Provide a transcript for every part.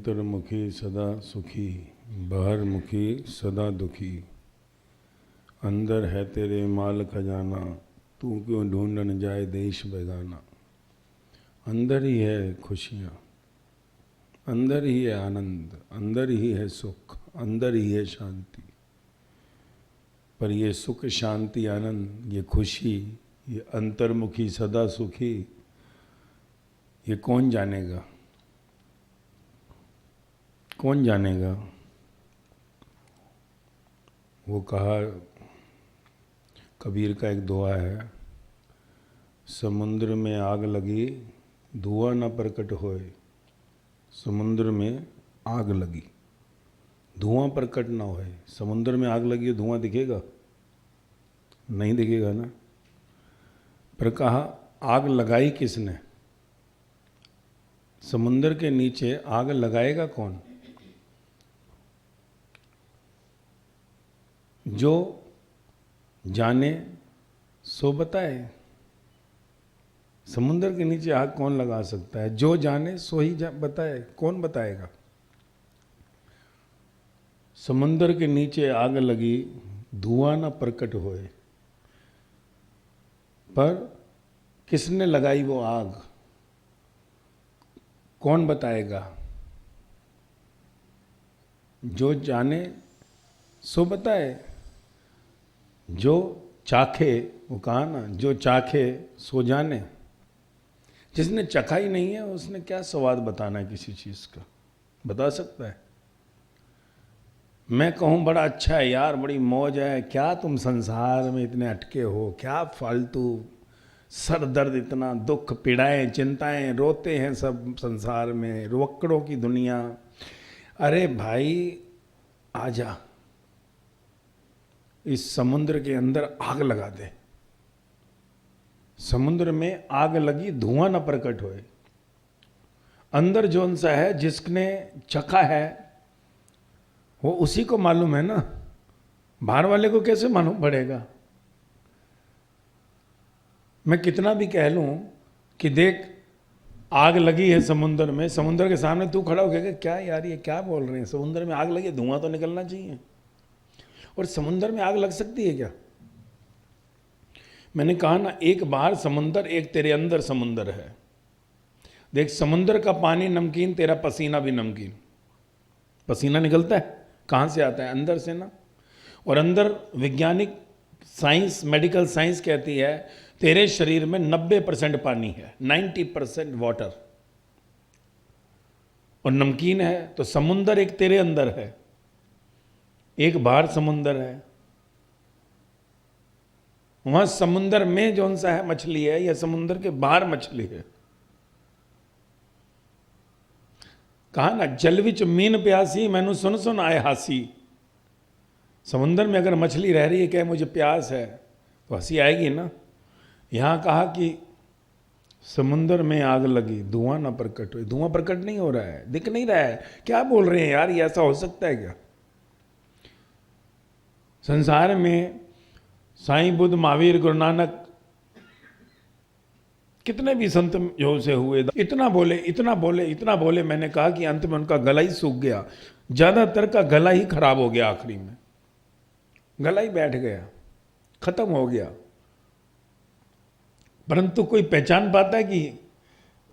अंतर्मुखी सदा सुखी, बाहरमुखी सदा दुखी। अंदर है तेरे माल खजाना, तू क्यों ढूंढन जाए देश बेगाना। अंदर ही है खुशियाँ, अंदर ही है आनंद, अंदर ही है सुख, अंदर ही है शांति। पर ये सुख शांति आनंद, ये खुशी, ये अंतर्मुखी सदा सुखी, ये कौन जानेगा? कौन जानेगा? वो कहा, कबीर का एक दुआ है, समुद्र में आग लगी धुआं न प्रकट होए। समुद्र में आग लगी धुआं प्रकट ना होए। समुद्र में आग लगी धुआं दिखेगा? नहीं दिखेगा ना। पर कहा आग लगाई किसने? समुद्र के नीचे आग लगाएगा कौन? जो जाने सो बताए। समुद्र के नीचे आग कौन लगा सकता है? जो जाने सो ही बताए। कौन बताएगा? समुद्र के नीचे आग लगी धुआं न प्रकट होए। पर किसने लगाई वो आग? कौन बताएगा? जो जाने सो बताए। जो चाखे, वो कहा ना, जो चाखे सो जाने। जिसने चखा ही नहीं है उसने क्या स्वाद बताना है किसी चीज का? बता सकता है? मैं कहूं बड़ा अच्छा है यार, बड़ी मौज है, क्या तुम संसार में इतने अटके हो, क्या फालतू सर दर्द, इतना दुख पीड़ाएं चिंताएं, रोते हैं सब संसार में, रोकड़ों की दुनिया। अरे भाई आजा, इस समुद्र के अंदर आग लगा दे। समुद्र में आग लगी धुआं न प्रकट होए। अंदर जौन सा है, जिसने चखा है वो उसी को मालूम है ना। बाहर वाले को कैसे मालूम पड़ेगा? मैं कितना भी कह लूं कि देख आग लगी है समुद्र में, समुद्र के सामने तू खड़ा हो गया, क्या यार ये क्या बोल रहे हैं? समुद्र में आग लगी, धुआं तो निकलना चाहिए। और समुद्र में आग लग सकती है क्या? मैंने कहा ना, एक बाहर समुद्र, एक तेरे अंदर समुद्र है। देख समुद्र का पानी नमकीन, तेरा पसीना भी नमकीन। पसीना निकलता है कहाँ से आता है? अंदर से ना। और अंदर वैज्ञानिक साइंस, मेडिकल साइंस कहती है तेरे शरीर में 90% पानी है, 90% वाटर, और नमकीन है। तो समुद्र एक तेरे अंदर है, एक बाहर समुद्र है। वहां समुद्र में जौन सा है मछली है, या समुद्र के बाहर मछली है? कहा ना, जल विच मीन प्यासी, मैनू सुन सुन आए हासी। समुद्र में अगर मछली रह रही है, कहे मुझे प्यास है, तो हंसी आएगी ना। यहां कहा कि समुद्र में आग लगी धुआं ना प्रकट हुई। धुआं प्रकट नहीं हो रहा है, दिख नहीं रहा है। क्या बोल रहे हैं यार, ये ऐसा हो सकता है क्या? संसार में साईं बुद्ध, महावीर, गुरु नानक, कितने भी संत जो से हुए, इतना बोले इतना बोले इतना बोले, मैंने कहा कि अंत में उनका गला ही सूख गया। ज्यादातर का गला ही खराब हो गया, आखिरी में गला ही बैठ गया, खत्म हो गया। परंतु कोई पहचान पाता है कि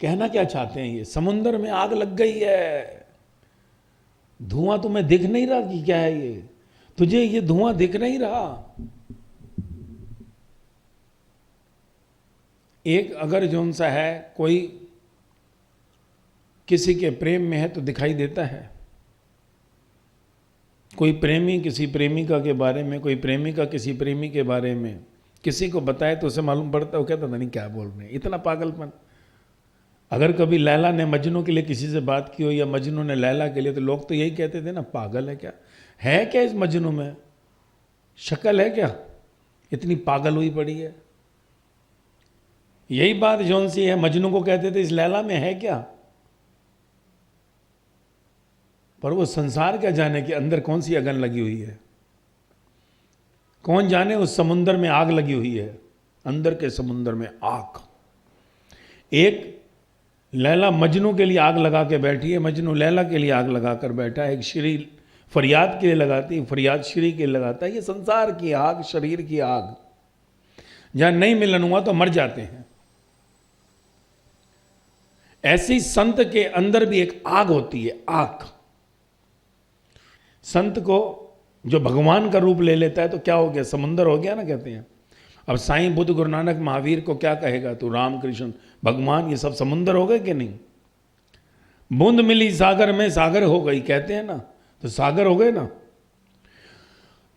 कहना क्या चाहते हैं ये? समुद्र में आग लग गई है, धुआं तुम्हें दिख नहीं रहा कि क्या है ये? तुझे ये धुआं दिख नहीं रहा? एक अगर जौन सा है, कोई किसी के प्रेम में है तो दिखाई देता है। कोई प्रेमी किसी प्रेमिका के बारे में, कोई प्रेमिका किसी प्रेमी के बारे में किसी को बताए तो उसे मालूम पड़ता है। वो कहता नहीं क्या बोल रहे हैं, इतना पागलपन। अगर कभी लैला ने मजनू के लिए किसी से बात की हो, या मजनू ने लैला के लिए, तो लोग तो यही कहते थे ना, पागल है क्या? है क्या इस मजनू में? शक्ल है क्या? इतनी पागल हुई पड़ी है। यही बात जौन सी है मजनू को कहते थे, इस लैला में है क्या? पर वो संसार क्या जाने कि अंदर कौन सी अगन लगी हुई है। कौन जाने उस समुद्र में आग लगी हुई है, अंदर के समुद्र में आग। एक लैला मजनू के लिए आग लगा के बैठी है, मजनू लैला के लिए आग लगा कर बैठा है। एक श्री फरियाद के लिए लगाती है, फरियाद श्री के लिए लगाता है। ये संसार की आग, शरीर की आग, जहां नहीं मिलन हुआ तो मर जाते हैं। ऐसी संत के अंदर भी एक आग होती है, आग। संत को जो भगवान का रूप ले लेता है तो क्या हो गया, समुंदर हो गया ना, कहते हैं। अब साईं बुद्ध गुरु नानक महावीर को क्या कहेगा, तू राम कृष्ण भगवान, ये सब समुंदर हो गए कि नहीं। बूंद मिली सागर में, सागर हो गई, कहते हैं ना, तो सागर हो गए ना।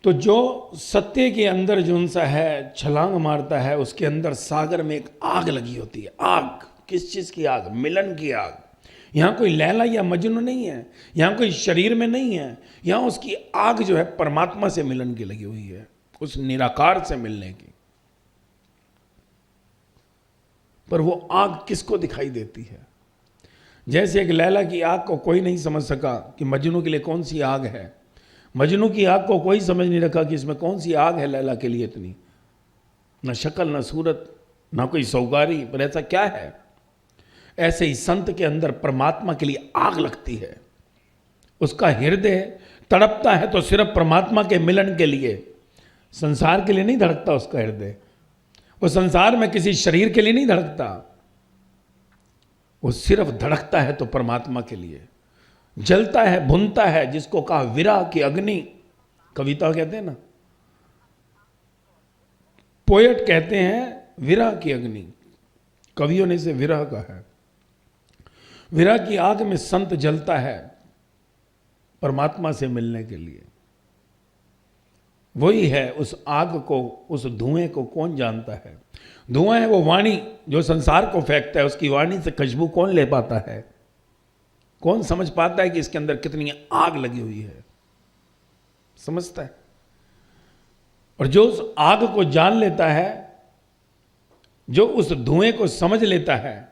तो जो सत्य के अंदर जो सा है, छलांग मारता है, उसके अंदर सागर में एक आग लगी होती है। आग, किस चीज की आग, मिलन की आग। यहां कोई लैला या मजनू नहीं है, यहां कोई शरीर में नहीं है, यहां उसकी आग जो है परमात्मा से मिलन की लगी हुई है, उस निराकार से मिलने की। पर वो आग किसको दिखाई देती है। जैसे एक लैला की आग को कोई नहीं समझ सका कि मजनू के लिए कौन सी आग है, मजनू की आग को कोई समझ नहीं रखा कि इसमें कौन सी आग है लैला के लिए इतनी, न शक्ल न सूरत न कोई सौगारी, पर ऐसा क्या है। ऐसे ही संत के अंदर परमात्मा के लिए आग लगती है। उसका हृदय तड़पता है तो सिर्फ परमात्मा के मिलन के लिए, संसार के लिए नहीं धड़कता उसका हृदय। वो संसार में किसी शरीर के लिए नहीं धड़कता, वो सिर्फ धड़कता है तो परमात्मा के लिए। जलता है, भुनता है, जिसको कहा विरह की अग्नि, कविता कहते हैं ना, पोएट कहते हैं विरह की अग्नि, कवियों ने इसे विरह कहा है। विरह की आग में संत जलता है परमात्मा से मिलने के लिए। वही है, उस आग को, उस धुएं को कौन जानता है। धुआं है वो वाणी जो संसार को फेंकता है, उसकी वाणी से खुशबू कौन ले पाता है, कौन समझ पाता है कि इसके अंदर कितनी आग लगी हुई है, समझता है। और जो उस आग को जान लेता है, जो उस धुएं को समझ लेता है,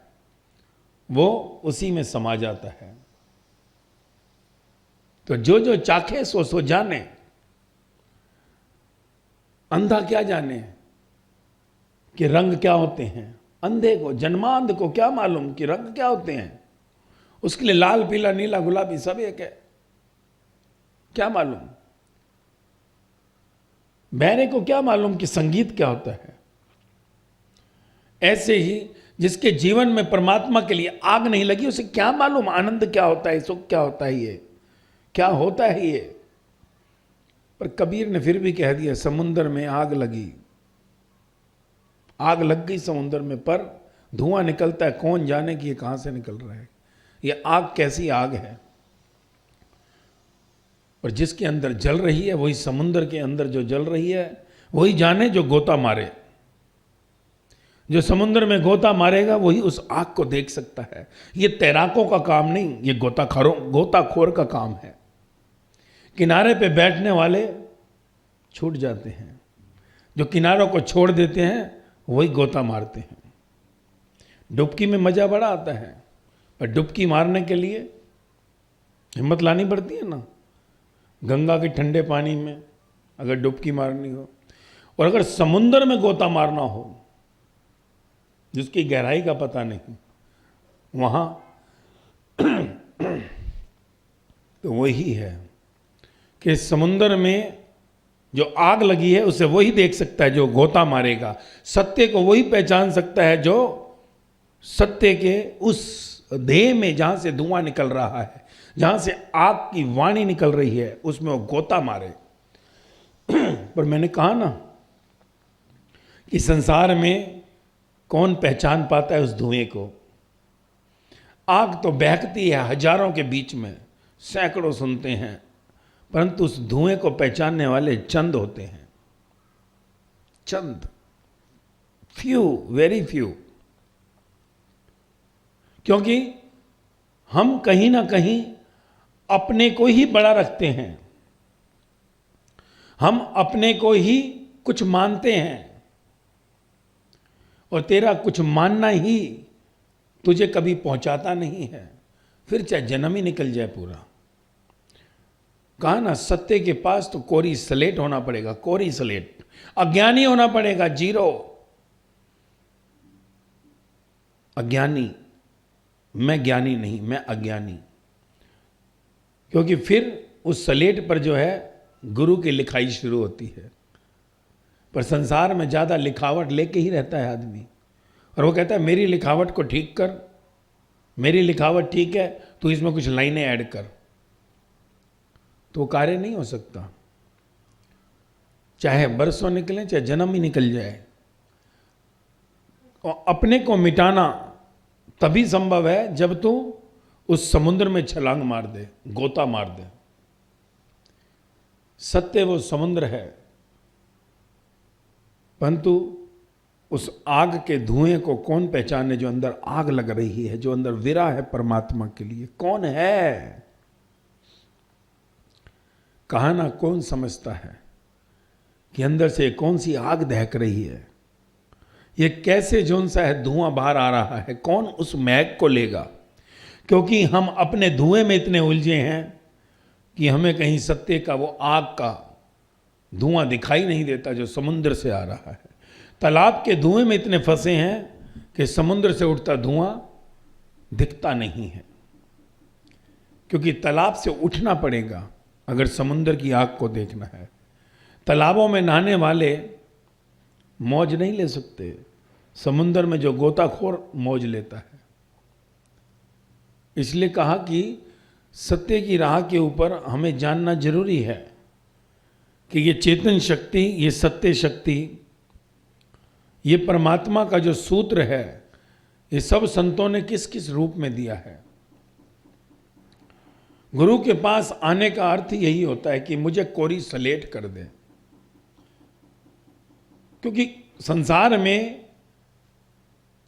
वो उसी में समा जाता है। तो जो जो चाखे सो सो जाने, अंधा क्या जाने कि रंग क्या होते हैं। अंधे को, जन्मांध को क्या मालूम कि रंग क्या होते हैं। उसके लिए लाल पीला नीला गुलाबी सब एक है, क्या मालूम। बहरे को क्या मालूम कि संगीत क्या होता है। ऐसे ही जिसके जीवन में परमात्मा के लिए आग नहीं लगी, उसे क्या मालूम आनंद क्या होता है, सुख क्या होता है, ये क्या होता है ये। पर कबीर ने फिर भी कह दिया, समुंदर में आग लगी, आग लग गई समुंदर में, पर धुआं निकलता है, कौन जाने कि ये कहां से निकल रहा है, ये आग कैसी आग है। और जिसके अंदर जल रही है, वही समुंदर के अंदर जो जल रही है, वही जाने जो गोता मारे। जो समुद्र में गोता मारेगा वही उस आग को देख सकता है। ये तैराकों का काम नहीं, ये गोताखोर का काम है। किनारे पे बैठने वाले छूट जाते हैं, जो किनारों को छोड़ देते हैं वही गोता मारते हैं। डुबकी में मजा बड़ा आता है, पर डुबकी मारने के लिए हिम्मत लानी पड़ती है ना। गंगा के ठंडे पानी में अगर डुबकी मारनी हो, और अगर समुद्र में गोता मारना हो जिसकी गहराई का पता नहीं, वहां तो वही है कि समुद्र में जो आग लगी है उसे वही देख सकता है जो गोता मारेगा। सत्य को वही पहचान सकता है जो सत्य के उस देह में, जहां से धुआं निकल रहा है, जहां से आग की वाणी निकल रही है, उसमें वो गोता मारे। पर मैंने कहा ना कि संसार में कौन पहचान पाता है उस धुएं को। आग तो बहकती है हजारों के बीच में, सैकड़ों सुनते हैं, परंतु उस धुएं को पहचानने वाले चंद होते हैं, चंद, फ्यू, वेरी फ्यू। क्योंकि हम कहीं ना कहीं अपने को ही बड़ा रखते हैं, हम अपने को ही कुछ मानते हैं, और तेरा कुछ मानना ही तुझे कभी पहुंचाता नहीं है, फिर चाहे जन्म ही निकल जाए पूरा। कहा ना, सत्य के पास तो कोरी स्लेट होना पड़ेगा, कोरी स्लेट, अज्ञानी होना पड़ेगा, जीरो, अज्ञानी। मैं ज्ञानी नहीं, मैं अज्ञानी। क्योंकि फिर उस स्लेट पर जो है गुरु की लिखाई शुरू होती है। पर संसार में ज़्यादा लिखावट लेके ही रहता है आदमी, और वो कहता है मेरी लिखावट को ठीक कर, मेरी लिखावट ठीक है, तो इसमें कुछ लाइनें ऐड कर, तो वो कार्य नहीं हो सकता। चाहे बरसों निकले, चाहे जन्म ही निकल जाए, और अपने को मिटाना तभी संभव है जब तू उस समुद्र में छलांग मार दे, गोता मार दे। सत्य वो समुद्र है, परंतु उस आग के धुएं को कौन पहचाने जो अंदर आग लग रही है, जो अंदर विरह है परमात्मा के लिए? कौन है? कहा ना, कौन समझता है कि अंदर से कौन सी आग दहक रही है? ये कैसे जोन सा है धुआं बाहर आ रहा है? कौन उस महक को लेगा? क्योंकि हम अपने धुएं में इतने उलझे हैं कि हमें कहीं सत्य का वो आग का धुआं दिखाई नहीं देता जो समुद्र से आ रहा है। तालाब के धुएं में इतने फंसे हैं कि समुद्र से उठता धुआं दिखता नहीं है, क्योंकि तालाब से उठना पड़ेगा अगर समुद्र की आग को देखना है। तालाबों में नहाने वाले मौज नहीं ले सकते, समुद्र में जो गोताखोर मौज लेता है। इसलिए कहा कि सत्य की राह के ऊपर हमें जानना जरूरी है कि ये चेतन शक्ति, ये सत्य शक्ति, ये परमात्मा का जो सूत्र है, ये सब संतों ने किस किस रूप में दिया है। गुरु के पास आने का अर्थ यही होता है कि मुझे कोरी स्लेट कर दे। क्योंकि संसार में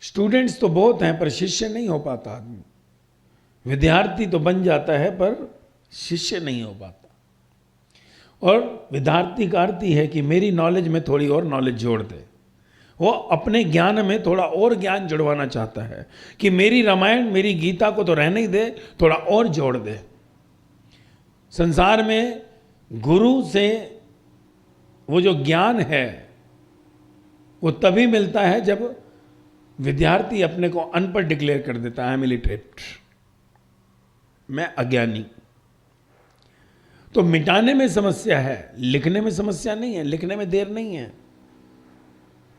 स्टूडेंट्स तो बहुत हैं पर शिष्य नहीं हो पाता आदमी। विद्यार्थी तो बन जाता है पर शिष्य नहीं हो पाता। और विद्यार्थी का अर्थ है कि मेरी नॉलेज में थोड़ी और नॉलेज जोड़ दे। वो अपने ज्ञान में थोड़ा और ज्ञान जुड़वाना चाहता है कि मेरी रामायण, मेरी गीता को तो रहने ही दे, थोड़ा और जोड़ दे। संसार में गुरु से वो जो ज्ञान है वो तभी मिलता है जब विद्यार्थी अपने को अनपढ़ डिक्लेयर कर देता है, आई एम इलिटरेट, मैं अज्ञानी। तो मिटाने में समस्या है, लिखने में समस्या नहीं है। लिखने में देर नहीं है,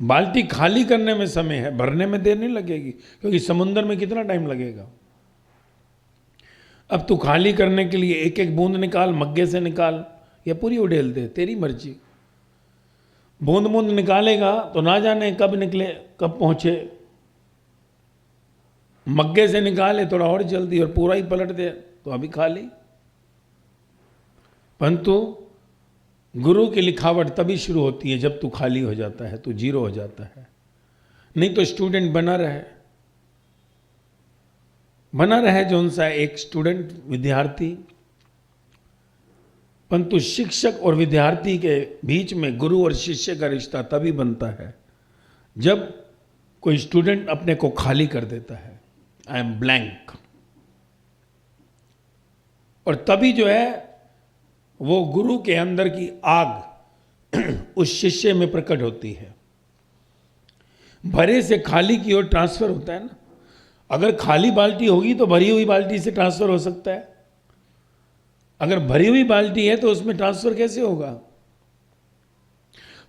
बाल्टी खाली करने में समय है, भरने में देर नहीं लगेगी। क्योंकि समुद्र में कितना टाइम लगेगा? अब तू खाली करने के लिए एक एक बूंद निकाल, मग्गे से निकाल या पूरी उड़ेल दे, तेरी मर्जी। बूंद बूंद निकालेगा तो ना जाने कब निकले, कब पहुंचे। मग्गे से निकाले थोड़ा और जल्दी, और पूरा ही पलट दे तो अभी खाली। परंतु गुरु की लिखावट तभी शुरू होती है जब तू खाली हो जाता है, तू जीरो हो जाता है। नहीं तो स्टूडेंट बना रहे जो उनसा एक स्टूडेंट, विद्यार्थी। परंतु शिक्षक और विद्यार्थी के बीच में गुरु और शिष्य का रिश्ता तभी बनता है जब कोई स्टूडेंट अपने को खाली कर देता है, आई एम ब्लैंक। और तभी जो है वो गुरु के अंदर की आग उस शिष्य में प्रकट होती है। भरे से खाली की ओर ट्रांसफर होता है ना। अगर खाली बाल्टी होगी तो भरी हुई बाल्टी से ट्रांसफर हो सकता है। अगर भरी हुई बाल्टी है तो उसमें ट्रांसफर कैसे होगा?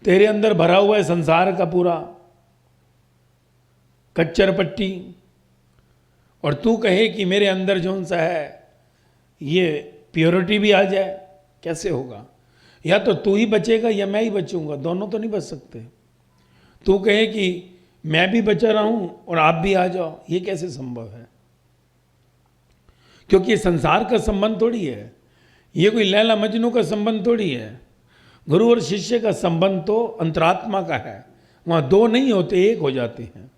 तेरे अंदर भरा हुआ है संसार का पूरा कच्चर पट्टी, और तू कहे कि मेरे अंदर जो सा है ये प्योरिटी भी आ जाए, कैसे होगा? या तो तू ही बचेगा या मैं ही बचूंगा, दोनों तो नहीं बच सकते। तू कहे कि मैं भी बचा रहा हूं और आप भी आ जाओ, ये कैसे संभव है? क्योंकि ये संसार का संबंध थोड़ी है, ये कोई लैला मजनू का संबंध थोड़ी है। गुरु और शिष्य का संबंध तो अंतरात्मा का है, वहां दो नहीं होते, एक हो जाते हैं।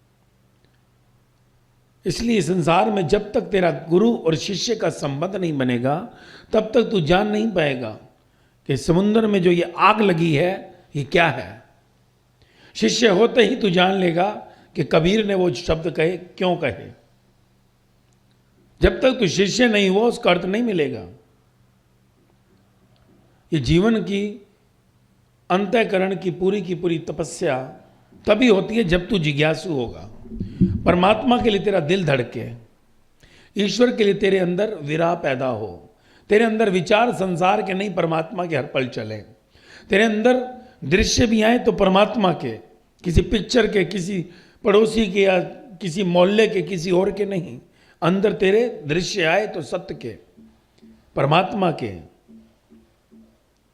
इसलिए संसार में जब तक तेरा गुरु और शिष्य का संबंध नहीं बनेगा तब तक तू जान नहीं पाएगा कि समुद्र में जो ये आग लगी है ये क्या है। शिष्य होते ही तू जान लेगा कि कबीर ने वो शब्द कहे क्यों कहे। जब तक तू शिष्य नहीं हुआ उसका अर्थ नहीं मिलेगा। ये जीवन की अंतःकरण की पूरी तपस्या तभी होती है जब तू जिज्ञासु होगा, परमात्मा के लिए तेरा दिल धड़के। ईश्वर के लिए तेरे अंदर विरह पैदा हो, तेरे अंदर विचार संसार के नहीं परमात्मा के हर पल चले, तेरे अंदर दृश्य भी आए तो परमात्मा के, किसी पिक्चर के, किसी पड़ोसी के या किसी मोहल्ले के, किसी और के नहीं। अंदर तेरे दृश्य आए तो सत्य के, परमात्मा के।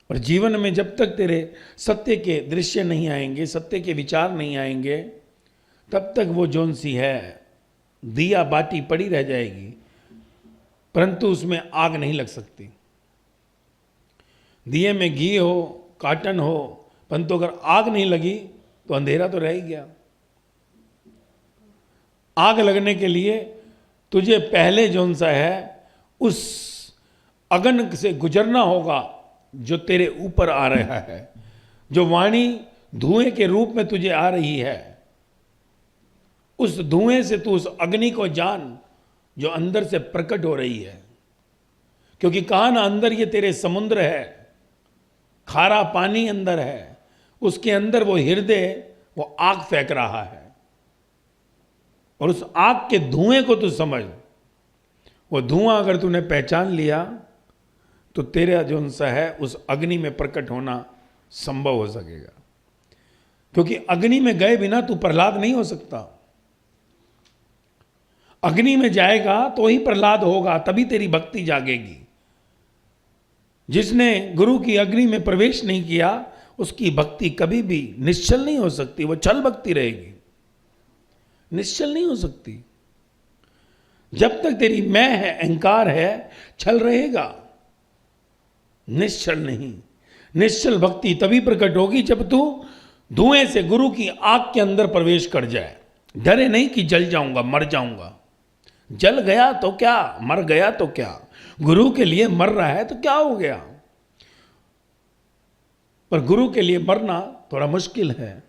और जीवन में जब तक तेरे सत्य के दृश्य नहीं आएंगे, सत्य के विचार नहीं आएंगे, तब तक वो जोन सी है दिया बाटी पड़ी रह जाएगी, परंतु उसमें आग नहीं लग सकती। दिए में घी हो, काटन हो, परंतु अगर आग नहीं लगी तो अंधेरा तो रह ही गया। आग लगने के लिए तुझे पहले जोन सा है उस अगन से गुजरना होगा जो तेरे ऊपर आ रहा है, जो वाणी धुएं के रूप में तुझे आ रही है। उस धुएं से तू उस अग्नि को जान जो अंदर से प्रकट हो रही है, क्योंकि कहा ना अंदर ये तेरे समुद्र है, खारा पानी अंदर है, उसके अंदर वो हृदय वो आग फेंक रहा है। और उस आग के धुएं को तू समझ, वो धुआं अगर तूने पहचान लिया तो तेरा जो सा है उस अग्नि में प्रकट होना संभव हो सकेगा। क्योंकि अग्नि में गए बिना तू प्रहलाद नहीं हो सकता। अग्नि में जाएगा तो ही प्रहलाद होगा, तभी तेरी भक्ति जागेगी। जिसने गुरु की अग्नि में प्रवेश नहीं किया उसकी भक्ति कभी भी निश्चल नहीं हो सकती, वो छल भक्ति रहेगी, निश्चल नहीं हो सकती। जब तक तेरी मैं है, अहंकार है, छल रहेगा, निश्चल नहीं। निश्चल भक्ति तभी प्रकट होगी जब तू धुएं से गुरु की आग के अंदर प्रवेश कर जाए। डरे नहीं कि जल जाऊंगा, मर जाऊंगा। जल गया तो क्या, मर गया तो क्या, गुरु के लिए मर रहा है तो क्या हो गया। पर गुरु के लिए मरना थोड़ा मुश्किल है।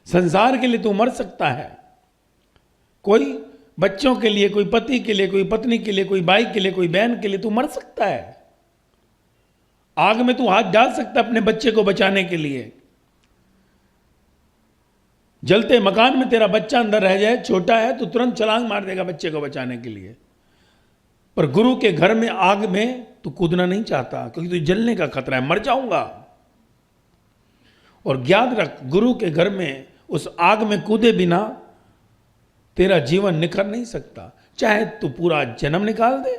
संसार के लिए तू मर सकता है, कोई बच्चों के लिए, कोई पति के लिए, कोई पत्नी के लिए, कोई भाई के लिए, कोई बहन के लिए तू मर सकता है। आग में तू हाथ डाल सकता है अपने बच्चे को बचाने के लिए। जलते मकान में तेरा बच्चा अंदर रह जाए, छोटा है, तो तुरंत छलांग मार देगा बच्चे को बचाने के लिए। पर गुरु के घर में आग में तू कूदना नहीं चाहता, क्योंकि तुझे जलने का खतरा है, मर जाऊंगा। और याद रख, गुरु के घर में उस आग में कूदे बिना तेरा जीवन निखर नहीं सकता। चाहे तू पूरा जन्म निकाल दे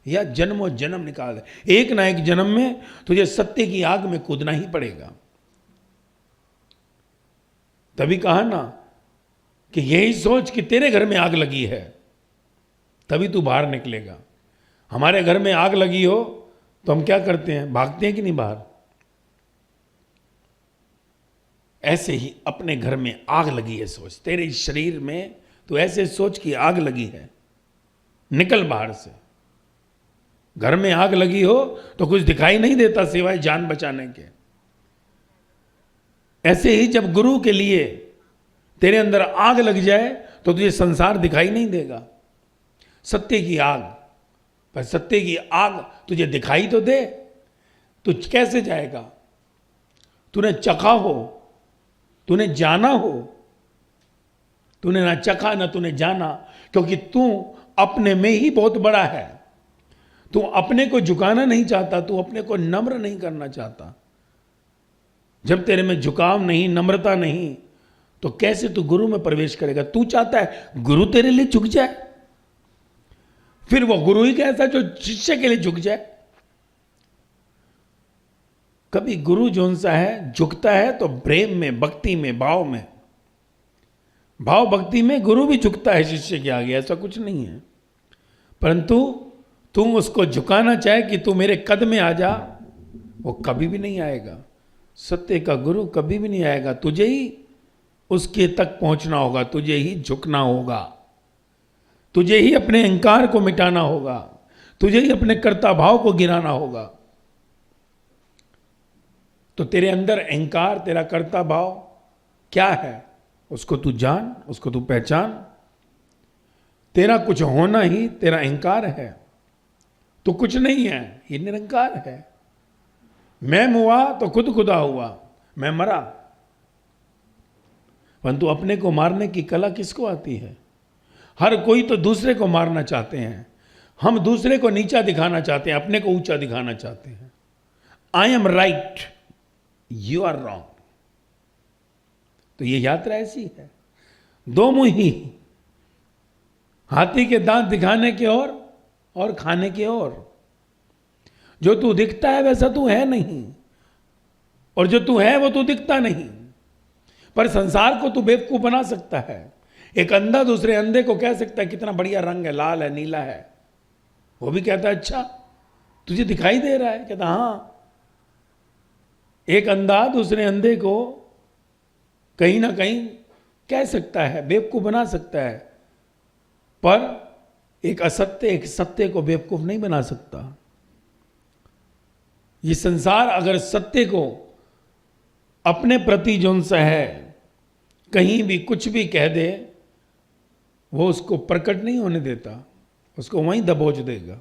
या जन्मों जन्म निकाल दे, एक ना एक जन्म में तुझे सत्य की आग में कूदना ही पड़ेगा। तभी कहा ना कि यही सोच कि तेरे घर में आग लगी है, तभी तू बाहर निकलेगा। हमारे घर में आग लगी हो तो हम क्या करते हैं, भागते हैं कि नहीं बाहर। ऐसे ही अपने घर में आग लगी है सोच, तेरे शरीर में तो ऐसे सोच कि आग लगी है, निकल बाहर से। घर में आग लगी हो तो कुछ दिखाई नहीं देता सिवाय जान बचाने के। ऐसे ही जब गुरु के लिए तेरे अंदर आग लग जाए तो तुझे संसार दिखाई नहीं देगा। सत्य की आग, पर सत्य की आग तुझे दिखाई तो दे, तू कैसे जाएगा। तूने चखा हो, तूने जाना हो, तूने ना चखा ना तूने जाना, क्योंकि तू अपने में ही बहुत बड़ा है। तू अपने को झुकाना नहीं चाहता, तू अपने को नम्र नहीं करना चाहता। जब तेरे में झुकाव नहीं, नम्रता नहीं, तो कैसे तू गुरु में प्रवेश करेगा। तू चाहता है गुरु तेरे लिए झुक जाए, फिर वो गुरु ही कैसा जो शिष्य के लिए झुक जाए। कभी गुरु जोन सा है झुकता है तो प्रेम में, भक्ति में, भाव में, भाव भक्ति में गुरु भी झुकता है शिष्य के आगे, ऐसा कुछ नहीं है। परंतु तुम उसको झुकाना चाहे कि तू मेरे कद में आ जा, वो कभी भी नहीं आएगा। सत्य का गुरु कभी भी नहीं आएगा। तुझे ही उसके तक पहुंचना होगा, तुझे ही झुकना होगा, तुझे ही अपने अहंकार को मिटाना होगा, तुझे ही अपने कर्ता भाव को गिराना होगा। तो तेरे अंदर अहंकार, तेरा कर्ता भाव क्या है, उसको तू जान, उसको तू पहचान। तेरा कुछ होना ही तेरा अहंकार है, तो कुछ नहीं है, ये निरंकार है। मैं हुआ तो खुद खुदा हुआ, मैं मरा। परंतु अपने को मारने की कला किसको आती है? हर कोई तो दूसरे को मारना चाहते हैं, हम दूसरे को नीचा दिखाना चाहते हैं, अपने को ऊंचा दिखाना चाहते हैं। I am right, you are wrong. तो ये यात्रा ऐसी है, दो मुही, हाथी के दांत दिखाने की ओर और खाने की ओर। जो तू दिखता है वैसा तू है नहीं, और जो तू है वो तू दिखता नहीं। पर संसार को तू बेवकूफ बना सकता है। एक अंधा दूसरे अंधे को कह सकता है कितना बढ़िया रंग है, लाल है, नीला है। वो भी कहता है अच्छा तुझे दिखाई दे रहा है, कहता हाँ। एक अंधा दूसरे अंधे को कहीं ना कहीं कह सकता है, बेवकूफ बना सकता है, पर एक असत्य एक सत्य को बेवकूफ नहीं बना सकता। ये संसार अगर सत्य को अपने प्रति जोन सा है, कहीं भी कुछ भी कह दे, वो उसको प्रकट नहीं होने देता, उसको वहीं दबोच देगा।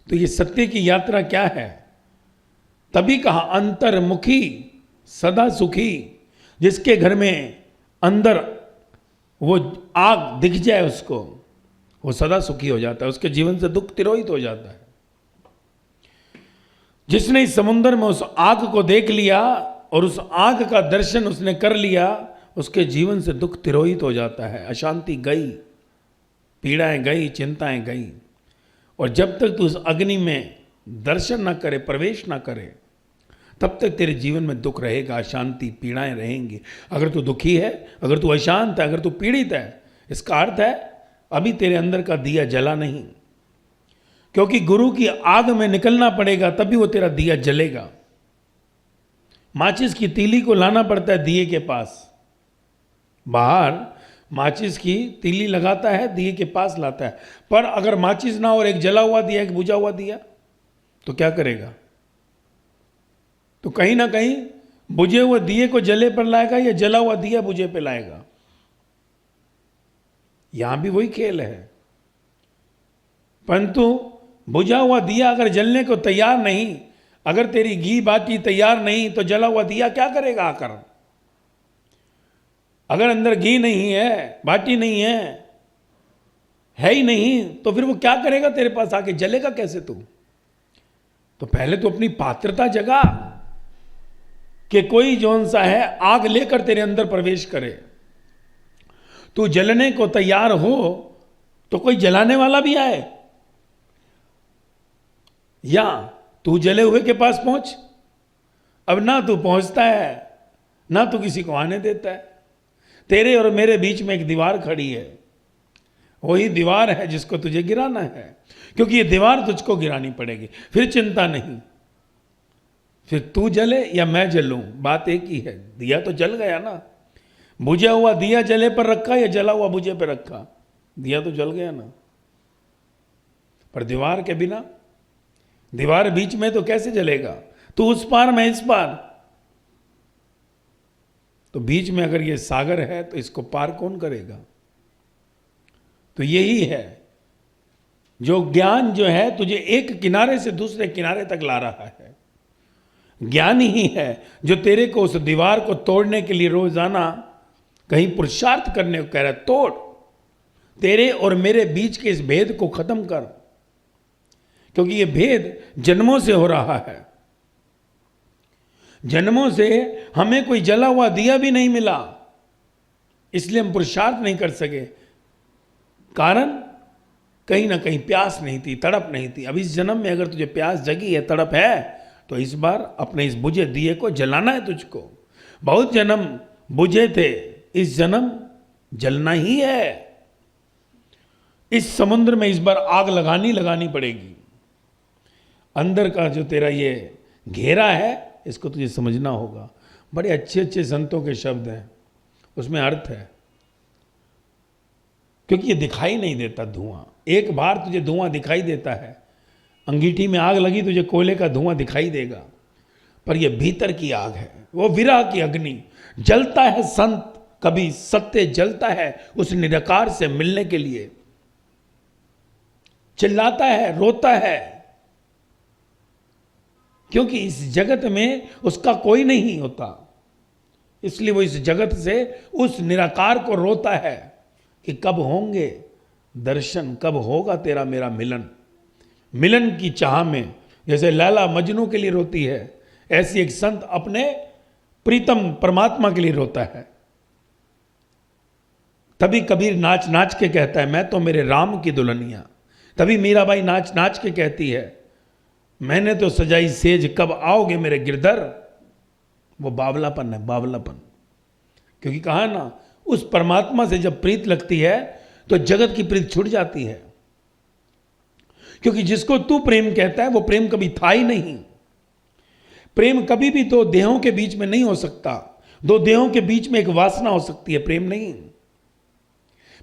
तो ये सत्य की यात्रा क्या है? तभी कहा अंतर्मुखी सदा सुखी। जिसके घर में अंदर वो आग दिख जाए उसको, वो सदा सुखी हो जाता है, उसके जीवन से दुख तिरोहित हो जाता है। जिसने इस समुद्र में उस आग को देख लिया और उस आग का दर्शन उसने कर लिया, उसके जीवन से दुख तिरोहित हो जाता है, अशांति गई, पीड़ाएं गई, चिंताएं गई। और जब तक तू उस अग्नि में दर्शन न करे, प्रवेश न करे, तब तक तेरे जीवन में दुख रहेगा, अशांति, पीड़ाएं रहेंगी। अगर तू दुखी है, अगर तू अशांत है, अगर तू पीड़ित है, इसका अर्थ है अभी तेरे अंदर का दिया जला नहीं। क्योंकि गुरु की आग में निकलना पड़ेगा, तभी वो तेरा दिया जलेगा। माचिस की तीली को लाना पड़ता है दिए के पास, बाहर माचिस की तीली लगाता है, दिए के पास लाता है। पर अगर माचिस ना हो और एक जला हुआ दिया, एक बुझा हुआ दिया, तो क्या करेगा? तो कहीं ना कहीं बुझे हुए दिए को जले पर लाएगा या जला हुआ दिया बुझे पे लाएगा। यहां भी वही खेल है। परंतु बुझा हुआ दिया अगर जलने को तैयार नहीं, अगर तेरी घी बाती तैयार नहीं, तो जला हुआ दिया क्या करेगा आकर? अगर अंदर घी नहीं है, बाटी नहीं है ही नहीं, तो फिर वो क्या करेगा तेरे पास आके? जलेगा कैसे तू? तो पहले तो अपनी पात्रता जगा कि कोई जौन सा है आग लेकर तेरे अंदर प्रवेश करे। तू जलने को तैयार हो तो कोई जलाने वाला भी आए, या तू जले हुए के पास पहुंच। अब ना तू पहुंचता है, ना तू किसी को आने देता है। तेरे और मेरे बीच में एक दीवार खड़ी है, वही दीवार है जिसको तुझे गिराना है, क्योंकि ये दीवार तुझको गिरानी पड़ेगी। फिर चिंता नहीं, फिर तू जले या मैं जलूं, बात एक ही है। दिया तो जल गया ना। बुझा हुआ दिया जले पर रखा या जला हुआ बुझे पर रखा, दिया तो जल गया ना। पर दीवार के बिना, दीवार बीच में तो कैसे जलेगा? तू उस पार मैं इस पार, तो बीच में अगर ये सागर है तो इसको पार कौन करेगा? तो यही है जो ज्ञान जो है तुझे एक किनारे से दूसरे किनारे तक ला रहा है। ज्ञान ही है जो तेरे को उस दीवार को तोड़ने के लिए रोजाना कहीं पुरुषार्थ करने को कह रहा है। तोड़, तेरे और मेरे बीच के इस भेद को खत्म कर, क्योंकि ये भेद जन्मों से हो रहा है। जन्मों से हमें कोई जला हुआ दिया भी नहीं मिला, इसलिए हम पुरुषार्थ नहीं कर सके। कारण कहीं ना कहीं प्यास नहीं थी, तड़प नहीं थी। अब इस जन्म में अगर तुझे प्यास जगी है, तड़प है, तो इस बार अपने इस बुझे दिए को जलाना है तुझको। बहुत जन्म बुझे थे, इस जन्म जलना ही है। इस समुद्र में इस बार आग लगानी पड़ेगी। अंदर का जो तेरा ये घेरा है, इसको तुझे समझना होगा। बड़े अच्छे अच्छे संतों के शब्द हैं, उसमें अर्थ है। क्योंकि ये दिखाई नहीं देता धुआं। एक बार तुझे धुआं दिखाई देता है, अंगीठी में आग लगी, तुझे कोयले का धुआं दिखाई देगा, पर यह भीतर की आग है, वो विरह की अग्नि। जलता है संत, कभी सत्य जलता है उस निराकार से मिलने के लिए। चिल्लाता है, रोता है, क्योंकि इस जगत में उसका कोई नहीं होता, इसलिए वो इस जगत से उस निराकार को रोता है कि कब होंगे दर्शन, कब होगा तेरा मेरा मिलन। मिलन की चाह में जैसे लैला मजनू के लिए रोती है, ऐसी एक संत अपने प्रीतम परमात्मा के लिए रोता है। तभी कबीर नाच नाच के कहता है मैं तो मेरे राम की दुल्हनिया। तभी मीराबाई नाच नाच के कहती है मैंने तो सजाई सेज कब आओगे मेरे गिरधर। वो बावलापन है, बावलापन। क्योंकि कहा ना, उस परमात्मा से जब प्रीत लगती है तो जगत की प्रीत छूट जाती है। क्योंकि जिसको तू प्रेम कहता है वो प्रेम कभी था ही नहीं। प्रेम कभी भी दो देहों के बीच में नहीं हो सकता। दो देहों के बीच में एक वासना हो सकती है, प्रेम नहीं।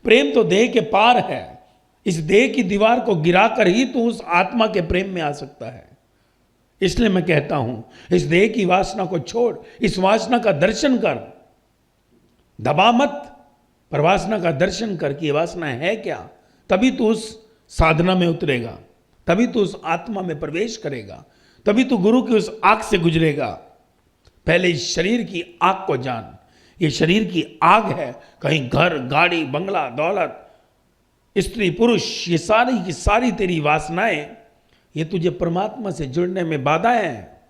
प्रेम तो देह के पार है। इस देह की दीवार को गिराकर ही तू उस आत्मा के प्रेम में आ सकता है। इसलिए मैं कहता हूं इस देह की वासना को छोड़, इस वासना का दर्शन कर। दबा मत, पर वासना का दर्शन कर कि ये वासना है क्या। तभी तू उस साधना में उतरेगा, तभी तू उस आत्मा में प्रवेश करेगा, तभी तू गुरु की उस आग से गुजरेगा। पहले इस शरीर की आग को जान। ये शरीर की आग है। कहीं घर, गाड़ी, बंगला, दौलत, स्त्री, पुरुष, ये सारी की सारी तेरी वासनाएं, ये तुझे परमात्मा से जुड़ने में बाधा है।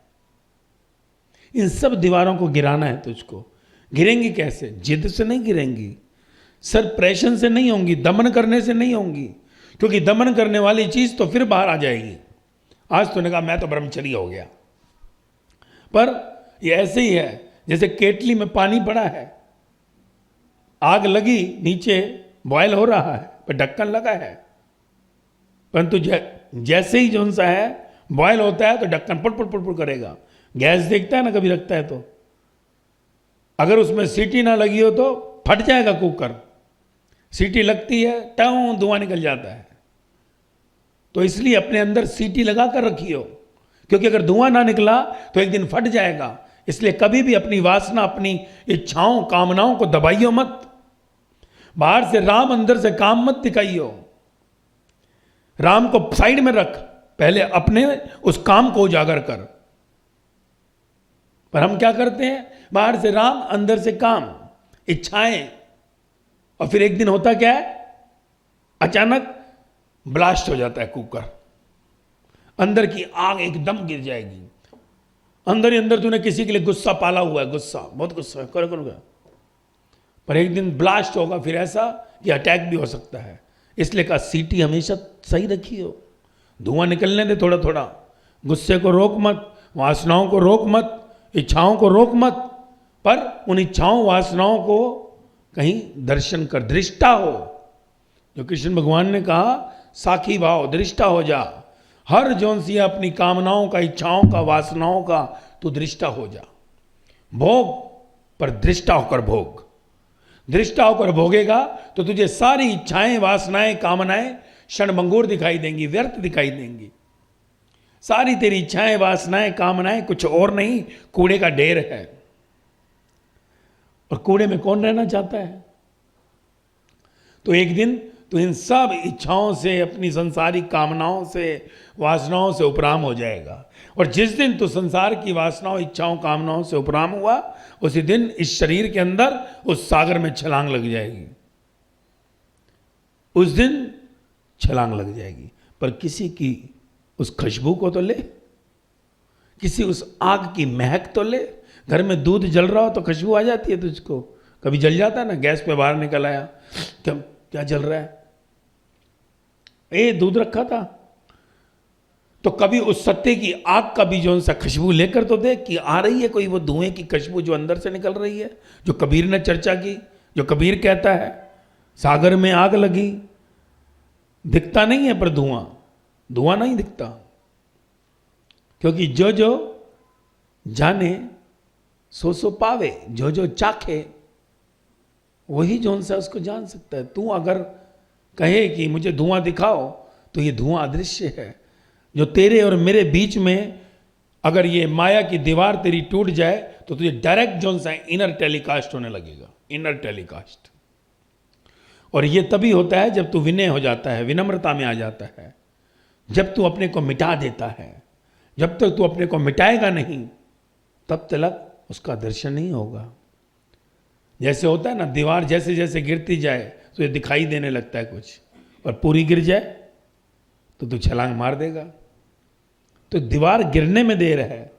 इन सब दीवारों को गिराना है तुझको। गिरेंगी कैसे? जिद से नहीं गिरेंगी, सरप्रेशन से नहीं होंगी, दमन करने से नहीं होंगी। क्योंकि दमन करने वाली चीज तो फिर बाहर आ जाएगी। आज तूने कहा मैं तो ब्रह्मचर्य हो गया, पर ये ऐसे ही है जैसे केटली में पानी पड़ा है, आग लगी, नीचे बॉयल हो रहा है, पर ढक्कन लगा है। परंतु जैसे ही जो सा है बॉयल होता है तो ढक्कन पुट पुट पुट पुट करेगा। गैस देखता है ना, कभी रखता है तो अगर उसमें सीटी ना लगी हो तो फट जाएगा कुकर। सीटी लगती है, टाउ धुआं निकल जाता है। तो इसलिए अपने अंदर सीटी लगा कर रखियो, क्योंकि अगर धुआं ना निकला तो एक दिन फट जाएगा। इसलिए कभी भी अपनी वासना, अपनी इच्छाओं, कामनाओं को दबाइयो मत। बाहर से राम, अंदर से काम मत दिखाइयो। राम को साइड में रख, पहले अपने उस काम को उजागर कर। पर हम क्या करते हैं? बाहर से राम, अंदर से काम, इच्छाएं, और फिर एक दिन होता क्या है? अचानक ब्लास्ट हो जाता है कुकर। अंदर की आग एकदम गिर जाएगी। अंदर ही अंदर तूने किसी के लिए गुस्सा पाला हुआ है, गुस्सा, बहुत गुस्सा है, करोगे, पर एक दिन ब्लास्ट होगा, फिर ऐसा कि अटैक भी हो सकता है। इसलिए कहा सीटी हमेशा सही रखियो, धुआं निकलने दे थोड़ा थोड़ा। गुस्से को रोक मत, वासनाओं को रोक मत, इच्छाओं को रोक मत, पर उन इच्छाओं, वासनाओं को कहीं दर्शन कर, दृष्टा हो। जो कृष्ण भगवान ने कहा साखी भाव, दृष्टा हो जा। हर जौन सी अपनी कामनाओं का, इच्छाओं का, वासनाओं का तू दृष्टा हो जा। भोग पर दृष्टा होकर भोग। दृष्टा होकर भोगेगा तो तुझे सारी इच्छाएं, वासनाएं, कामनाएं क्षणभंगुर दिखाई देंगी, व्यर्थ दिखाई देंगी। सारी तेरी इच्छाएं, वासनाएं, कामनाएं कुछ और नहीं, कूड़े का ढेर है। और कूड़े में कौन रहना चाहता है? तो एक दिन तो इन सब इच्छाओं से, अपनी संसारिक कामनाओं से, वासनाओं से उपराम हो जाएगा। और जिस दिन तू संसार की वासनाओं, इच्छाओं, कामनाओं से उपराम हुआ, उसी दिन इस शरीर के अंदर उस सागर में छलांग लग जाएगी। उस दिन छलांग लग जाएगी। पर किसी की उस खुशबू को तो ले, किसी उस आग की महक तो ले। घर में दूध जल रहा हो तो खुशबू आ जाती है तुझको। कभी जल जाता है ना, गैस पे बाहर निकल आया, क्या जल रहा है? दूध रखा था। तो कभी उस सत्य की आग का भी जो सा खुशबू लेकर तो देख कि आ रही है कोई वो धुएं की खुशबू जो अंदर से निकल रही है, जो कबीर ने चर्चा की, जो कबीर कहता है सागर में आग लगी, दिखता नहीं है पर धुआं नहीं दिखता। क्योंकि जो जो जाने सो सो पावे, जो जो चाखे वही जौन सा उसको जान सकता है। तू अगर कहे कि मुझे धुआं दिखाओ, तो ये धुआं अदृश्य है। जो तेरे और मेरे बीच में अगर ये माया की दीवार तेरी टूट जाए तो तुझे डायरेक्ट जौन सा इनर टेलीकास्ट होने लगेगा, इनर टेलीकास्ट। और ये तभी होता है जब तू विनय हो जाता है, विनम्रता में आ जाता है, जब तू अपने को मिटा देता है। जब तक तू अपने को मिटाएगा नहीं, तब तक उसका दर्शन नहीं होगा। जैसे होता है ना, दीवार जैसे जैसे गिरती जाए तो ये दिखाई देने लगता है कुछ, और पूरी गिर जाए तो तू छलांग मार देगा। तो दीवार गिरने में देर है।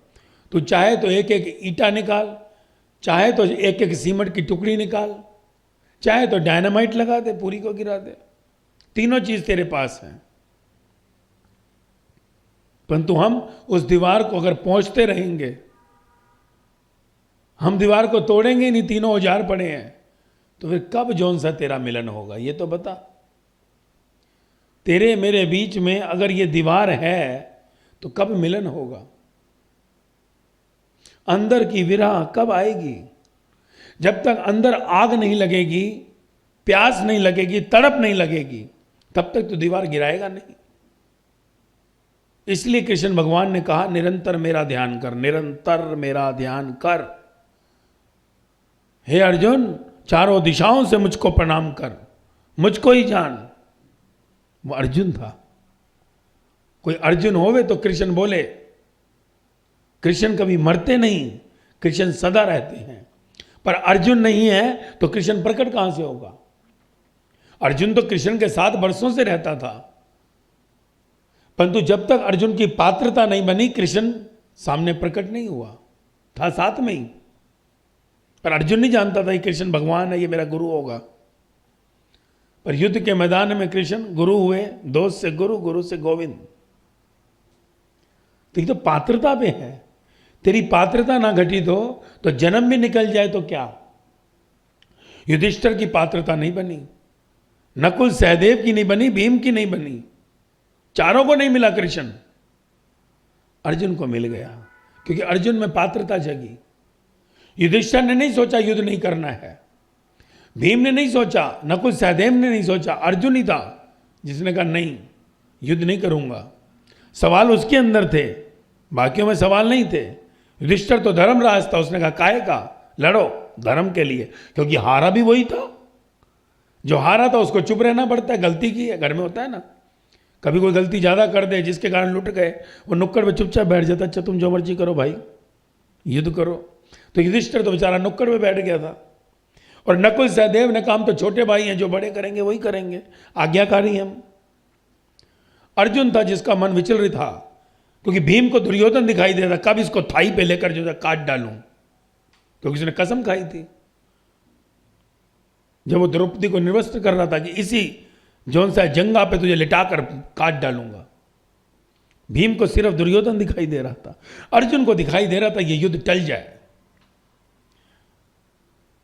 तू चाहे तो एक एक ईंटा निकाल, चाहे तो एक एक सीमेंट की टुकड़ी निकाल, चाहे तो डायनामाइट लगा दे, पूरी को गिरा दे। तीनों चीज तेरे पास है। परंतु हम उस दीवार को अगर पहुंचते रहेंगे, हम दीवार को तोड़ेंगे नहीं, तीनों औजार पड़े हैं, तो फिर कब जौन सा तेरा मिलन होगा ये तो बता। तेरे मेरे बीच में अगर ये दीवार है तो कब मिलन होगा? अंदर की विरह कब आएगी? जब तक अंदर आग नहीं लगेगी, प्यास नहीं लगेगी, तड़प नहीं लगेगी, तब तक तो दीवार गिराएगा नहीं। इसलिए कृष्ण भगवान ने कहा निरंतर मेरा ध्यान कर, निरंतर मेरा ध्यान कर। हे अर्जुन, चारों दिशाओं से मुझको प्रणाम कर, मुझको ही जान। वो अर्जुन था। कोई अर्जुन होवे तो कृष्ण बोले। कृष्ण कभी मरते नहीं, कृष्ण सदा रहते हैं। पर अर्जुन नहीं है तो कृष्ण प्रकट कहां से होगा? अर्जुन तो कृष्ण के साथ वर्षों से रहता था, परंतु जब तक अर्जुन की पात्रता नहीं बनी, कृष्ण सामने प्रकट नहीं हुआ, था साथ में ही। पर अर्जुन नहीं जानता था कि कृष्ण भगवान है, ये मेरा गुरु होगा। पर युद्ध के मैदान में कृष्ण गुरु हुए, दोस्त से गुरु, गुरु से गोविंद। तो ये तो पात्रता पे है। तेरी पात्रता ना घटित हो तो जन्म भी निकल जाए तो क्या? युधिष्ठिर की पात्रता नहीं बनी, नकुल सहदेव की नहीं बनी, भीम की नहीं बनी, चारों को नहीं मिला कृष्ण। अर्जुन को मिल गया क्योंकि अर्जुन में पात्रता जगी। युधिष्ठिर ने नहीं सोचा युद्ध नहीं करना है, भीम ने नहीं सोचा, नकुल सहदेव ने नहीं सोचा, अर्जुन ही था जिसने कहा नहीं, युद्ध नहीं करूंगा। सवाल उसके अंदर थे, बाकियों में सवाल नहीं थे। युधिष्ठिर तो धर्मराज था, उसने कहा काहे का, लड़ो धर्म के लिए, क्योंकि हारा भी वही था। जो हारा था उसको चुप रहना पड़ता है, गलती की है, घर में होता है ना, कभी कोई गलती ज्यादा कर दे जिसके कारण लुट गए, वो नुक्कड़ पे चुपचाप बैठ जाता, अच्छा तुम जो मर्जी करो भाई, युद्ध करो। तो युधिष्ठिर तो बेचारा नुक्कड़ पे बैठ गया था। और नकुल सहदेव ने कहा हम तो छोटे भाई हैं, जो बड़े करेंगे वही करेंगे, आज्ञाकारी हम। अर्जुन था जिसका मन विचलित था, क्योंकि भीम को दुर्योधन दिखाई दे रहा, कब इसको थाई पे लेकर जो है काट डालूं, क्योंकि उसने कसम खाई थी जब वो द्रौपदी को निर्वस्त्र कर रहा था कि इसी जौन सा जंगा पे तुझे लिटाकर काट डालूंगा। भीम को सिर्फ दुर्योधन दिखाई दे रहा था, अर्जुन को दिखाई दे रहा था ये युद्ध टल जाए।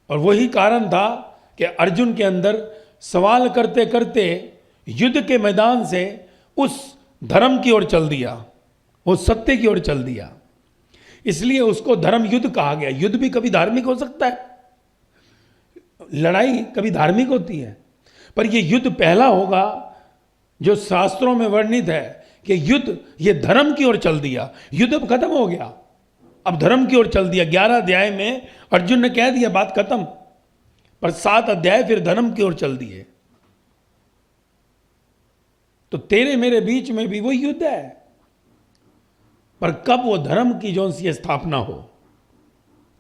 और वही कारण था कि अर्जुन के अंदर सवाल करते करते युद्ध के मैदान से उस धर्म की ओर चल दिया, वो सत्य की ओर चल दिया। इसलिए उसको धर्म युद्ध कहा गया। युद्ध भी कभी धार्मिक हो सकता है, लड़ाई कभी धार्मिक होती है, पर यह युद्ध पहला होगा जो शास्त्रों में वर्णित है कि युद्ध ये धर्म की ओर चल दिया। युद्ध अब खत्म हो गया, अब धर्म की ओर चल दिया। 11 अध्याय में अर्जुन ने कह दिया बात खत्म, पर 7 अध्याय फिर धर्म की ओर चल दिए। तो तेरे मेरे बीच में भी वो युद्ध है, पर कब वो धर्म की जो सी स्थापना हो,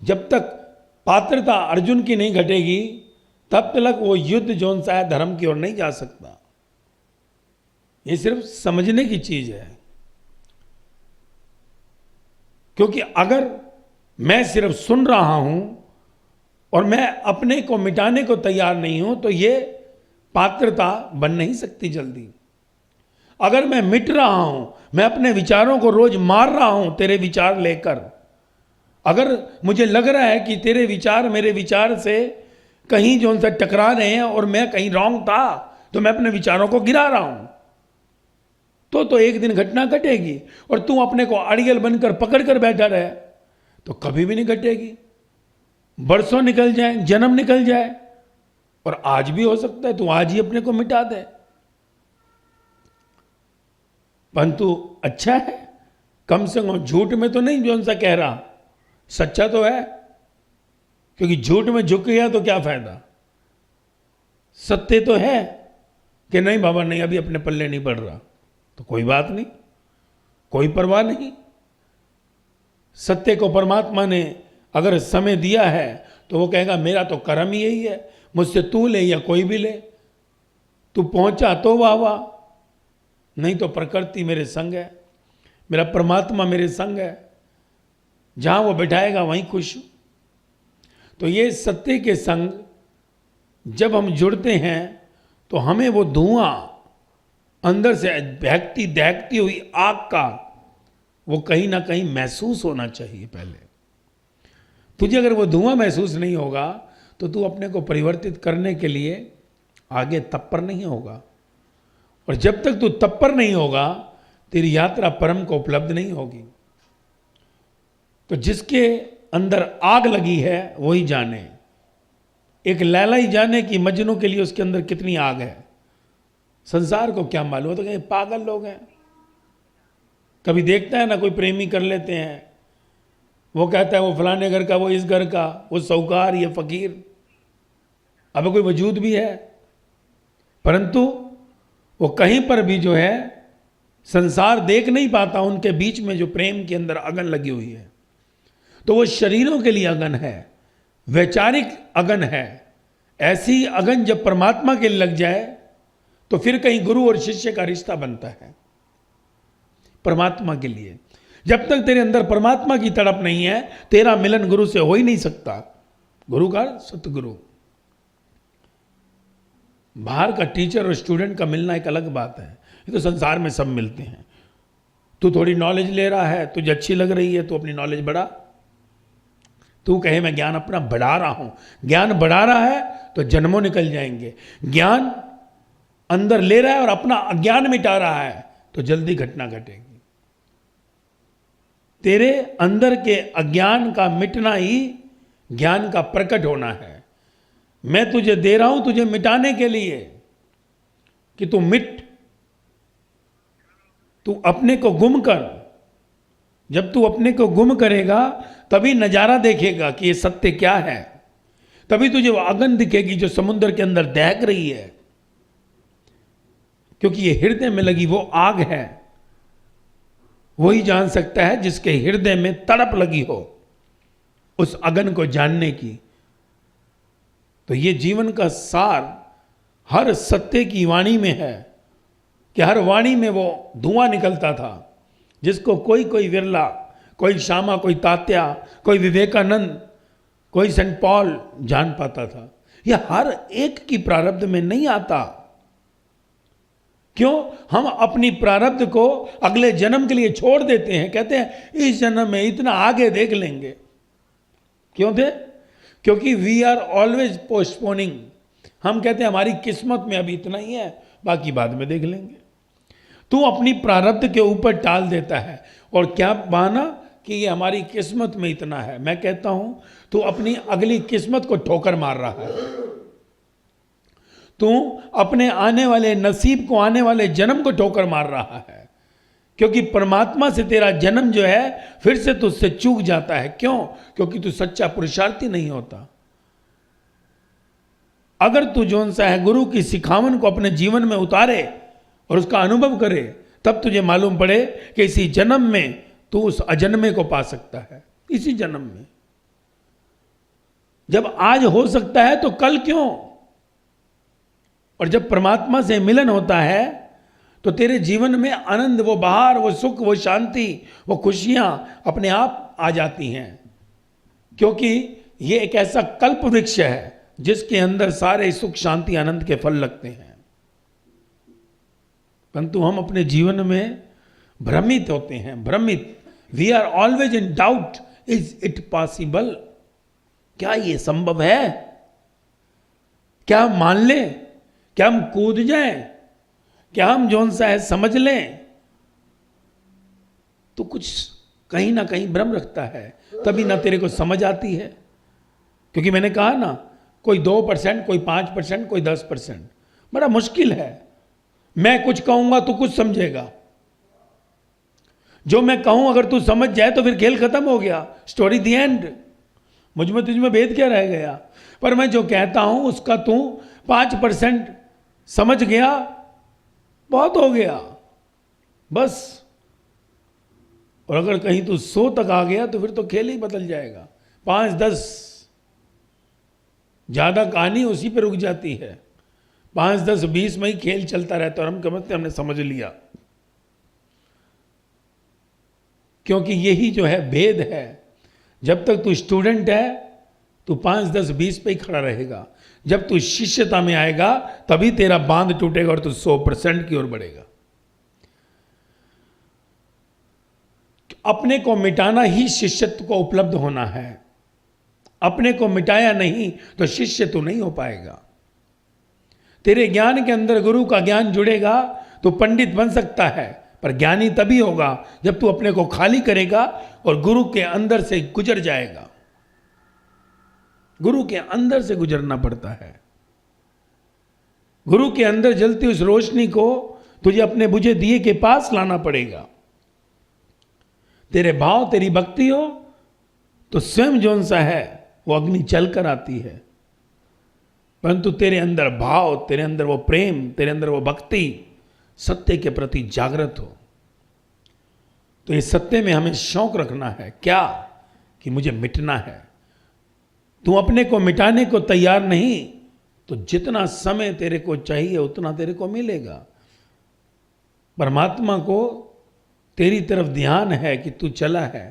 जब तक पात्रता अर्जुन की नहीं घटेगी तब तक वो युद्ध जो सा है धर्म की ओर नहीं जा सकता। ये सिर्फ समझने की चीज है, क्योंकि अगर मैं सिर्फ सुन रहा हूं और मैं अपने को मिटाने को तैयार नहीं हूं तो ये पात्रता बन नहीं सकती जल्दी। अगर मैं मिट रहा हूं, मैं अपने विचारों को रोज मार रहा हूं तेरे विचार लेकर, अगर मुझे लग रहा है कि तेरे विचार मेरे विचार से कहीं जो उनसे टकरा रहे हैं और मैं कहीं रॉन्ग था, तो मैं अपने विचारों को गिरा रहा हूं, तो एक दिन घटना घटेगी। और तू अपने को अड़ियल बनकर पकड़ कर बैठा रहे तो कभी भी नहीं घटेगी। बरसों निकल जाए, जन्म निकल जाए, और आज भी हो सकता है तू आज ही अपने को मिटा दे। परंतु अच्छा है, कम से कम झूठ में तो नहीं जो सा कह रहा, सच्चा तो है। क्योंकि झूठ में झुक गया तो क्या फायदा, सत्य तो है कि नहीं बाबा नहीं अभी अपने पल्ले नहीं पड़ रहा, तो कोई बात नहीं, कोई परवाह नहीं। सत्य को परमात्मा ने अगर समय दिया है तो वो कहेगा मेरा तो कर्म ही यही है, मुझसे तू ले या कोई भी ले, तू पहुंचा तो वाह वाह, नहीं तो प्रकृति मेरे संग है, मेरा परमात्मा मेरे संग है, जहां वो बैठाएगा वहीं खुश हूं। तो ये सत्य के संग जब हम जुड़ते हैं तो हमें वो धुआं अंदर से बहकती दहकती हुई आग का वो कहीं ना कहीं महसूस होना चाहिए। पहले तुझे अगर वो धुआं महसूस नहीं होगा तो तू अपने को परिवर्तित करने के लिए आगे तत्पर नहीं होगा, और जब तक तू तत्पर नहीं होगा तेरी यात्रा परम को उपलब्ध नहीं होगी। तो जिसके अंदर आग लगी है वही जाने, एक लैला ही जाने कि मजनू के लिए उसके अंदर कितनी आग है। संसार को क्या मालूम, तो कहीं पागल लोग हैं। कभी देखता है ना, कोई प्रेमी कर लेते हैं, वो कहता है वो फलाने घर का, वो इस घर का, वो साहूकार, ये फकीर। अब कोई वजूद भी है, परंतु वो कहीं पर भी जो है संसार देख नहीं पाता, उनके बीच में जो प्रेम के अंदर अगन लगी हुई है। तो वो शरीरों के लिए अगन है, वैचारिक अगन है। ऐसी अगन जब परमात्मा के लिए लग जाए तो फिर कहीं गुरु और शिष्य का रिश्ता बनता है परमात्मा के लिए। जब तक तेरे अंदर परमात्मा की तड़प नहीं है तेरा मिलन गुरु से हो ही नहीं सकता। गुरु का सतगुरु, बाहर का टीचर और स्टूडेंट का मिलना एक अलग बात है, ये तो संसार में सब मिलते हैं। तू थोड़ी नॉलेज ले रहा है, तुझे अच्छी लग रही है, तू अपनी नॉलेज बढ़ा। तू कहे मैं ज्ञान अपना बढ़ा रहा हूं, ज्ञान बढ़ा रहा है तो जन्मों निकल जाएंगे। ज्ञान अंदर ले रहा है और अपना अज्ञान मिटा रहा है तो जल्दी घटना घटेगी। तेरे अंदर के अज्ञान का मिटना ही ज्ञान का प्रकट होना है। मैं तुझे दे रहा हूं तुझे मिटाने के लिए कि तू मिट, तू अपने को गुम कर। जब तू अपने को गुम करेगा तभी नजारा देखेगा कि ये सत्य क्या है, तभी तुझे वो अगन दिखेगी जो समुद्र के अंदर दहक रही है। क्योंकि ये हृदय में लगी वो आग है, वही जान सकता है जिसके हृदय में तड़प लगी हो उस अगन को जानने की। तो ये जीवन का सार हर सत्य की वाणी में है कि हर वाणी में वो धुआं निकलता था जिसको कोई कोई विरला, कोई श्यामा, कोई तात्या, कोई विवेकानंद, कोई सेंट पॉल जान पाता था। यह हर एक की प्रारब्ध में नहीं आता। क्यों? हम अपनी प्रारब्ध को अगले जन्म के लिए छोड़ देते हैं, कहते हैं इस जन्म में इतना आगे देख लेंगे। क्यों थे? क्योंकि वी आर ऑलवेज पोस्टपोनिंग। हम कहते हैं हमारी किस्मत में अभी इतना ही है, बाकी बाद में देख लेंगे। तू अपनी प्रारब्ध के ऊपर टाल देता है और क्या बहाना कि ये हमारी किस्मत में इतना है। मैं कहता हूं तू अपनी अगली किस्मत को ठोकर मार रहा है। तू अपने आने वाले नसीब को, आने वाले जन्म को ठोकर मार रहा है, क्योंकि परमात्मा से तेरा जन्म जो है फिर से तुझसे चूक जाता है। क्यों? क्योंकि तू सच्चा पुरुषार्थी नहीं होता। अगर तू जोन सा है गुरु की सिखावन को अपने जीवन में उतारे और उसका अनुभव करे, तब तुझे मालूम पड़े कि इसी जन्म में तू उस अजन्मे को पा सकता है। इसी जन्म में जब आज हो सकता है तो कल क्यों? और जब परमात्मा से मिलन होता है तो तेरे जीवन में आनंद, वो बहार, वो सुख, वो शांति, वो खुशियां अपने आप आ जाती हैं। क्योंकि ये एक ऐसा कल्प वृक्ष है जिसके अंदर सारे सुख, शांति, आनंद के फल लगते हैं। परंतु हम अपने जीवन में भ्रमित होते हैं, भ्रमित। We are always in doubt, is it possible? क्या ये संभव है? क्या हम मान लें? क्या हम कूद जाएं? क्या हम जोन सा है समझ लें? तो कुछ कहीं ना कहीं भ्रम रखता है, तभी ना तेरे को समझ आती है। क्योंकि मैंने कहा ना, कोई 2%, कोई 5%, कोई 10%। बड़ा मुश्किल है। मैं कुछ कहूंगा तो कुछ समझेगा, जो मैं कहूं अगर तू समझ जाए तो फिर खेल खत्म हो गया, स्टोरी दी एंड। मुझ में तुझ में भेद क्या रह गया? पर मैं जो कहता हूं उसका तू 5% समझ गया, बहुत हो गया बस। और अगर कहीं तू 100 तक आ गया तो फिर तो खेल ही बदल जाएगा। 5-10 ज्यादा कहानी उसी पे रुक जाती है। 5, 10, 20 में ही खेल चलता रहता है और हम समझते हमने समझ लिया। क्योंकि यही जो है भेद है। जब तक तू स्टूडेंट है तू 5, 10, 20 पे ही खड़ा रहेगा। जब तू शिष्यता में आएगा तभी तेरा बांध टूटेगा और तू 100% की ओर बढ़ेगा। अपने को मिटाना ही शिष्यत्व को उपलब्ध होना है। अपने को मिटाया नहीं तो शिष्य तो नहीं हो पाएगा। तेरे ज्ञान के अंदर गुरु का ज्ञान जुड़ेगा तो पंडित बन सकता है, पर ज्ञानी तभी होगा जब तू अपने को खाली करेगा और गुरु के अंदर से गुजर जाएगा। गुरु के अंदर से गुजरना पड़ता है। गुरु के अंदर जलती उस रोशनी को तुझे अपने बुझे दिए के पास लाना पड़ेगा। तेरे भाव तेरी भक्ति हो तो स्वयं जौन सा है वो अग्नि चलकर आती है, परंतु तेरे अंदर भाव, तेरे अंदर वो प्रेम, तेरे अंदर वो भक्ति सत्य के प्रति जागृत हो। तो इस सत्य में हमें शौक रखना है क्या कि मुझे मिटना है। तू अपने को मिटाने को तैयार नहीं तो जितना समय तेरे को चाहिए उतना तेरे को मिलेगा। परमात्मा को तेरी तरफ ध्यान है कि तू चला है,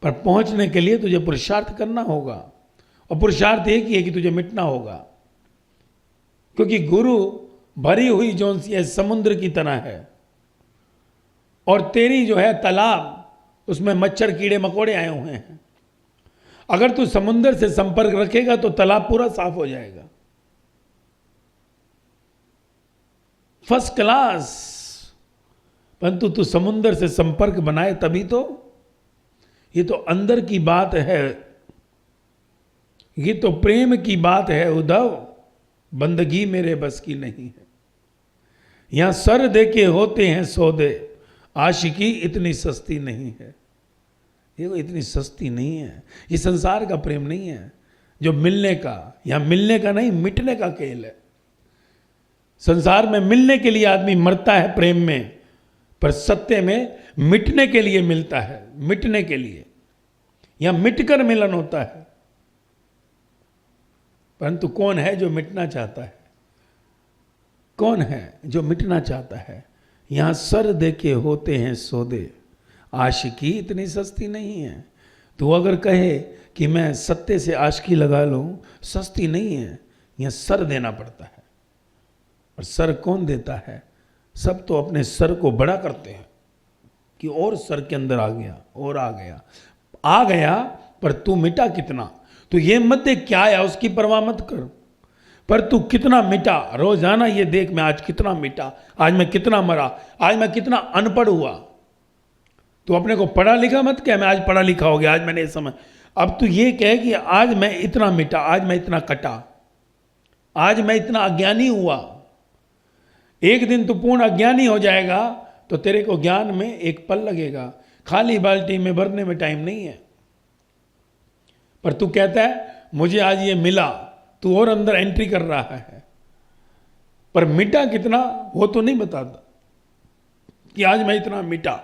पर पहुंचने के लिए तुझे पुरुषार्थ करना होगा और पुरुषार्थ एक ही है कि तुझे मिटना होगा। क्योंकि गुरु भरी हुई जौन सी है समुद्र की तरह है और तेरी जो है तालाब उसमें मच्छर कीड़े मकोड़े आए हुए हैं। अगर तू समुद्र से संपर्क रखेगा तो तालाब पूरा साफ हो जाएगा, फर्स्ट क्लास। परंतु तू समुद्र से संपर्क बनाए तभी तो। ये तो अंदर की बात है, ये तो प्रेम की बात है उद्धव, बंदगी मेरे बस की नहीं है। यहां सर दे के होते हैं सौदे, आशिकी इतनी सस्ती नहीं है। ये इतनी सस्ती नहीं है। ये संसार का प्रेम नहीं है जो मिलने का, यहां मिलने का नहीं मिटने का खेल है। संसार में मिलने के लिए आदमी मरता है प्रेम में, पर सत्य में मिटने के लिए मिलता है, मिटने के लिए। यहां मिटकर मिलन होता है। परंतु कौन है जो मिटना चाहता है? कौन है जो मिटना चाहता है? यहां सर देके होते हैं सौदे, आशिकी इतनी सस्ती नहीं है। तो अगर कहे कि मैं सत्य से आशिकी लगा लूं, सस्ती नहीं है। यहां सर देना पड़ता है। और सर कौन देता है? सब तो अपने सर को बड़ा करते हैं कि और सर के अंदर आ गया और आ गया, पर तू मिटा कितना? तो ये मत देख क्या आया उसकी परवाह मत कर, पर तू कितना मिटा। रोजाना ये देख मैं आज कितना मिटा, आज मैं कितना मरा, आज मैं कितना अनपढ़ हुआ। तू अपने को पढ़ा लिखा मत कह मैं आज पढ़ा लिखा हो गया, आज मैंने समझ। अब तू ये कह कि आज मैं इतना मिटा, आज मैं इतना कटा, आज मैं इतना अज्ञानी हुआ। एक दिन तू पूर्ण अज्ञानी हो जाएगा तो तेरे को ज्ञान में एक पल लगेगा। खाली बाल्टी में भरने में टाइम नहीं है। पर तू कहता है मुझे आज ये मिला, तू और अंदर एंट्री कर रहा है, पर मिटा कितना वो तो नहीं बताता कि आज मैं इतना मिटा।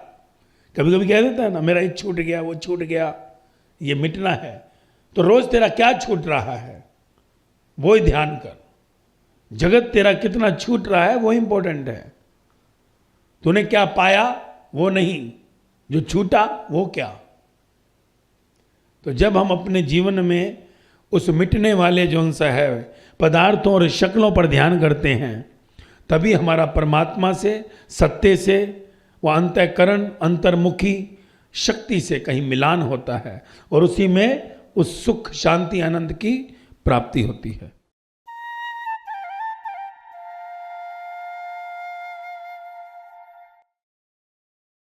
कभी कभी कह देता है ना मेरा ये छूट गया, वो छूट गया, ये मिटना है। तो रोज तेरा क्या छूट रहा है वो ही ध्यान कर। जगत तेरा कितना छूट रहा है वो इंपॉर्टेंट है। तूने क्या पाया वो नहीं, जो छूटा वो क्या। तो जब हम अपने जीवन में उस मिटने वाले जो सा है पदार्थों और शक्लों पर ध्यान करते हैं, तभी हमारा परमात्मा से, सत्य से, वह अंतःकरण अंतर्मुखी शक्ति से कहीं मिलान होता है और उसी में उस सुख शांति आनंद की प्राप्ति होती है।